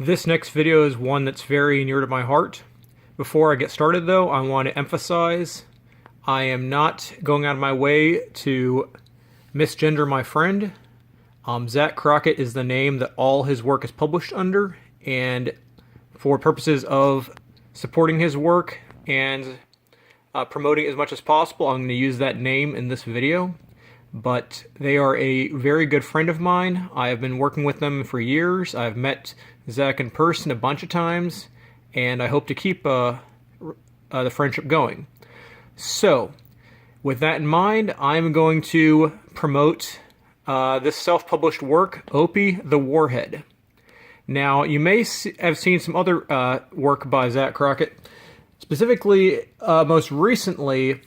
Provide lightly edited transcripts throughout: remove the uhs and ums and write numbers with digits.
This next video is one that's very near to my heart. Before I get started though, I want to emphasize I am not going out of my way to misgender my friend. Zac Crockett is the name that all his work is published under, and for purposes of supporting his work and promoting it as much as possible, I'm going to use that name in this video. But they are a very good friend of mine. I have been working with them for years. I've met Zac in person a bunch of times, and I hope to keep the friendship going. So, with that in mind, I'm going to promote this self-published work, Opey the Warhead. Now, you may have seen some other work by Zac Crockett, specifically, most recently,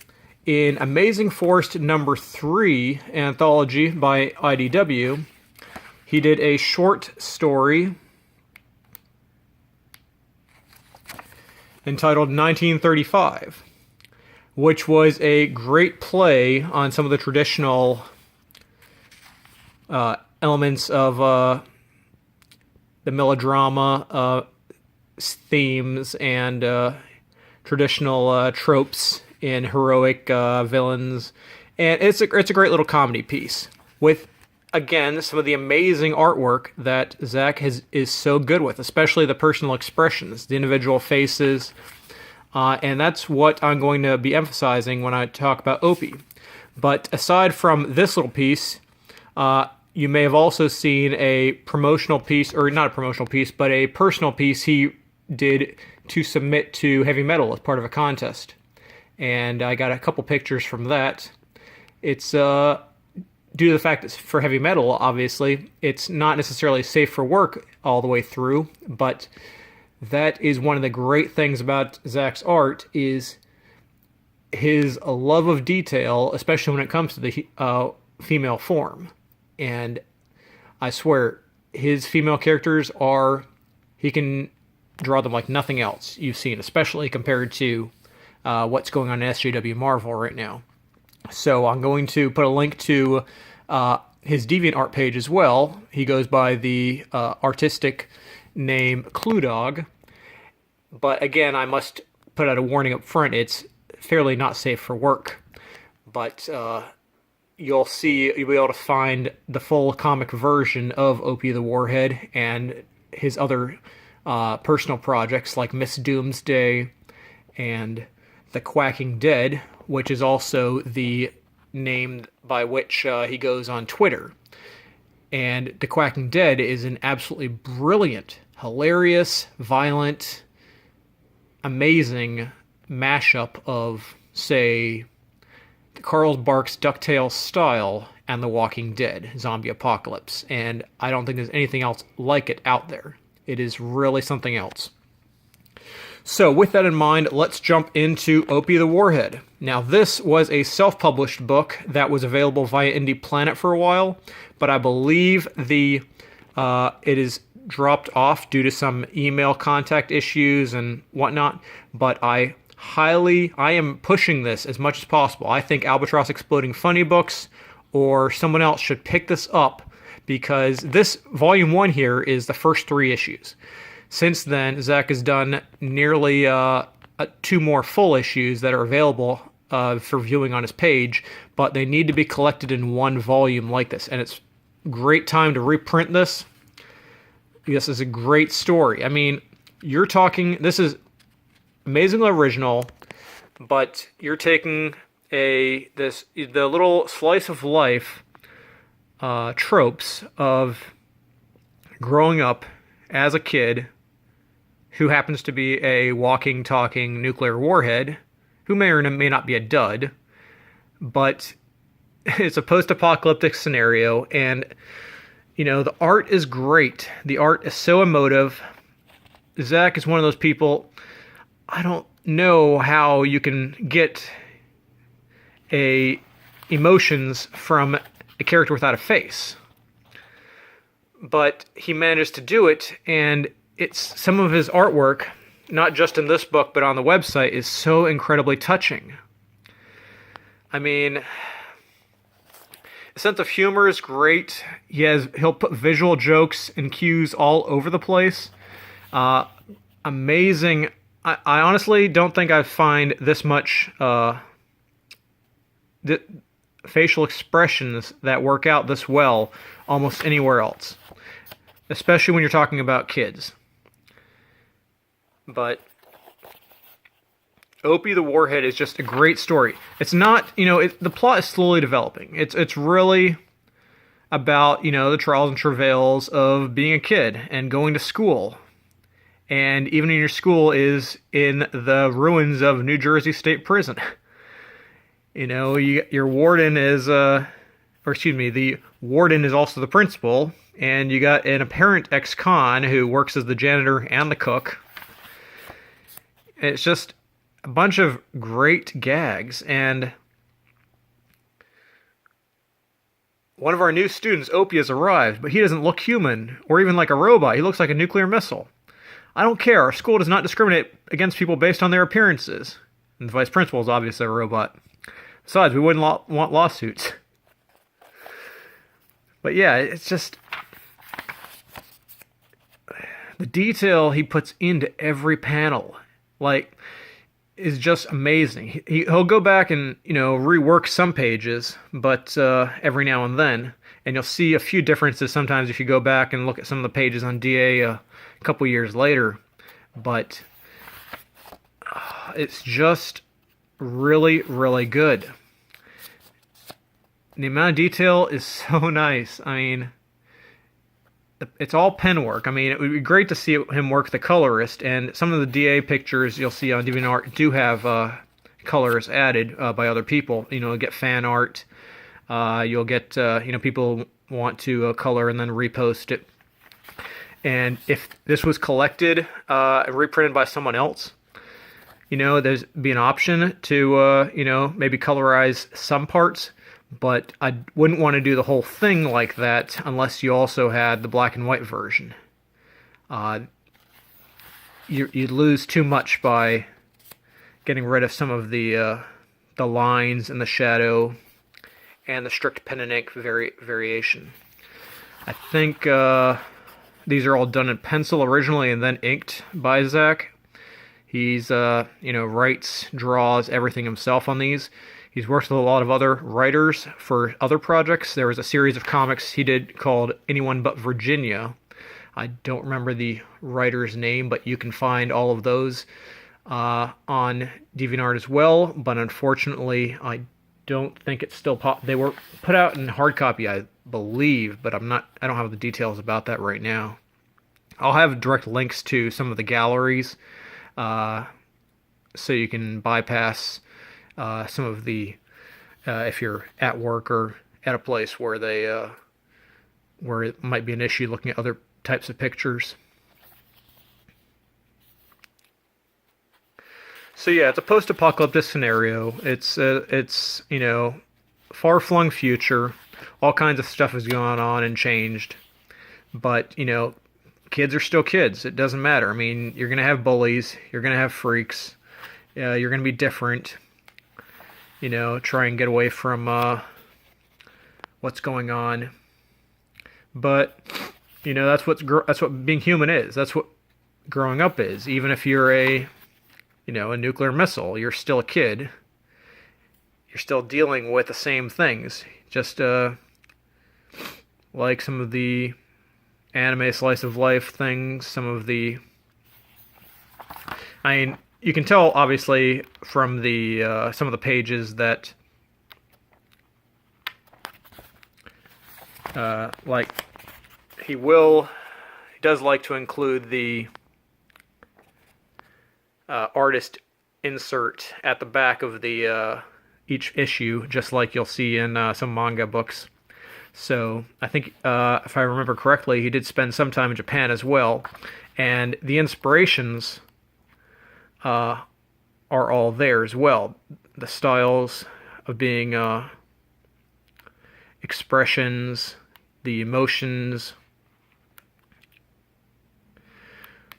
in Amazing Forest number 3 anthology by IDW, he did a short story entitled 1935, which was a great play on some of the traditional elements of the melodrama themes and traditional tropes in heroic villains, and it's a great little comedy piece with, again, some of the amazing artwork that Zac is so good with, especially the personal expressions, the individual faces, and that's what I'm going to be emphasizing when I talk about Opey. But aside from this little piece, you may have also seen a promotional piece, or not a promotional piece, but a personal piece he did to submit to Heavy Metal as part of a contest. And I got a couple pictures from that. It's due to the fact that for Heavy Metal, obviously, it's not necessarily safe for work all the way through, but that is one of the great things about Zac's art, is his love of detail, especially when it comes to the female form. And I swear, his female characters he can draw them like nothing else you've seen, especially compared to what's going on in SJW Marvel right now. So I'm going to put a link to his DeviantArt page as well. He goes by the artistic name Cluedog. But again, I must put out a warning up front. It's fairly not safe for work. But you'll be able to find the full comic version of Opey the Warhead and his other personal projects like Miss Doomsday and The Quacking Dead, which is also the name by which he goes on Twitter. And The Quacking Dead is an absolutely brilliant, hilarious, violent, amazing mashup of, say, Carl Barks' DuckTales style and The Walking Dead zombie apocalypse. And I don't think there's anything else like it out there. It is really something else. So with that in mind, let's jump into Opey the Warhead. Now, this was a self-published book that was available via Indie Planet for a while, but I believe it is dropped off due to some email contact issues and whatnot. But I am pushing this as much as possible. I think Albatross Exploding Funny Books or someone else should pick this up, because this Volume 1 here is the first 3 issues. Since then, Zac has done nearly 2 more full issues that are available for viewing on his page, but they need to be collected in one volume like this. And it's a great time to reprint this. This is a great story. I mean, you're talking, this is amazingly original, but you're taking the little slice of life tropes of growing up as a kid who happens to be a walking, talking nuclear warhead, who may or may not be a dud, but it's a post-apocalyptic scenario, and, you know, the art is great. The art is so emotive. Zac is one of those people, I don't know how you can get emotions from a character without a face. But he manages to do it, and it's some of his artwork, not just in this book, but on the website, is so incredibly touching. I mean, His sense of humor is great. He'll put visual jokes and cues all over the place. Amazing. I honestly don't think I find this much facial expressions that work out this well almost anywhere else, especially when you're talking about kids. But Opey the Warhead is just a great story. It's not, the plot is slowly developing. It's really about, the trials and travails of being a kid and going to school. And even in your school is in the ruins of New Jersey State Prison. Your warden is, the warden is also the principal, and you got an apparent ex-con who works as the janitor and the cook. It's just a bunch of great gags, and one of our new students, Opie, has arrived, but he doesn't look human, or even like a robot. He looks like a nuclear missile. I don't care. Our school does not discriminate against people based on their appearances. And the vice principal is obviously a robot. Besides, we wouldn't want lawsuits. But yeah, it's just... the detail he puts into every panel, is just amazing. He'll go back and, rework some pages, but every now and then. And you'll see a few differences sometimes if you go back and look at some of the pages on DA a couple years later. But it's just really, really good. The amount of detail is so nice. I mean, it's all pen work. I mean, it would be great to see him work the colorist, and some of the DA pictures you'll see on DeviantArt do have colors added by other people. You'll get fan art. You'll get, people want to color and then repost it. And if this was collected and reprinted by someone else, there's be an option to, maybe colorize some parts. But I wouldn't want to do the whole thing like that unless you also had the black and white version. You'd lose too much by getting rid of some of the lines and the shadow and the strict pen and ink variation. I think these are all done in pencil originally and then inked by Zac. He's writes, draws everything himself on these. He's worked with a lot of other writers for other projects. There was a series of comics he did called Anyone But Virginia. I don't remember the writer's name, but you can find all of those on DeviantArt as well. But unfortunately, I don't think it's still they were put out in hard copy, I believe, but I don't have the details about that right now. I'll have direct links to some of the galleries, so you can bypass some of the if you're at work or at a place where where it might be an issue looking at other types of pictures. So yeah, it's a post-apocalyptic scenario. It's far-flung future. All kinds of stuff has gone on and changed, but kids are still kids. It doesn't matter. I mean, you're gonna have bullies. You're gonna have freaks. You're gonna be different. Try and get away from what's going on. But that's what being human is. That's what growing up is. Even if you're a nuclear missile, you're still a kid. You're still dealing with the same things. Just like some of the anime slice of life things, some of the... you can tell, obviously, from the some of the pages that, he does like to include the artist insert at the back of the each issue, just like you'll see in some manga books. So I think, if I remember correctly, he did spend some time in Japan as well, and the inspirations are all there as well. The styles of being expressions, the emotions.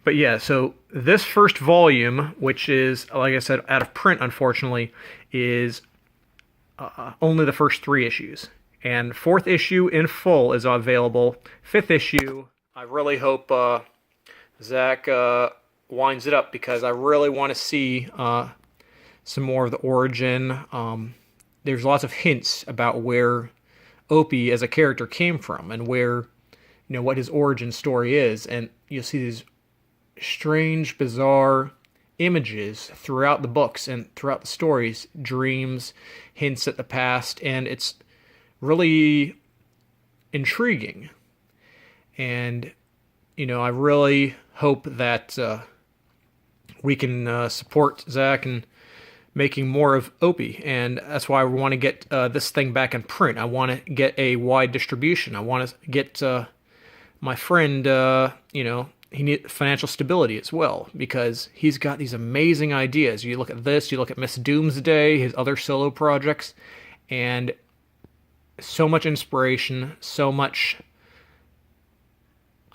But yeah, so this first volume, which is, like I said, out of print, unfortunately, is only the first 3 issues. And 4th issue in full is available. 5th issue, I really hope Zac winds it up, because I really want to see some more of the origin. There's lots of hints about where Opey as a character came from, and where, what his origin story is. And you'll see these strange, bizarre images throughout the books and throughout the stories, dreams, hints at the past, and it's really intriguing. And I really hope that we can support Zac in making more of Opey, and that's why I want to get this thing back in print. I want to get a wide distribution. I want to get my friend, he needs financial stability as well, because he's got these amazing ideas. You look at this, you look at Miss Doomsday, his other solo projects, and so much inspiration, so much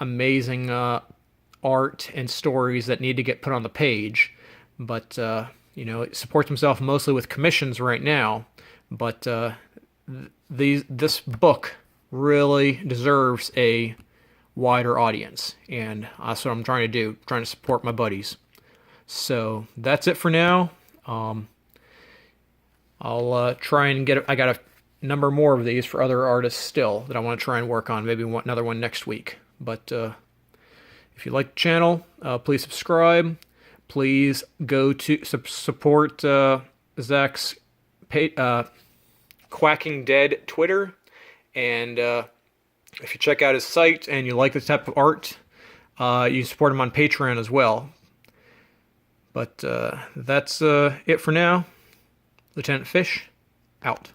amazing art and stories that need to get put on the page. But, it supports himself mostly with commissions right now, but this book really deserves a wider audience, and that's what I'm trying to do, trying to support my buddies. So that's it for now. I'll try and I got a number more of these for other artists still that I want to try and work on, maybe another one next week. But if you like the channel, please subscribe. Please go to support Zac's Quacking Dead Twitter, and if you check out his site and you like this type of art, you support him on Patreon as well. But that's it for now. Lieutenant Fish, out.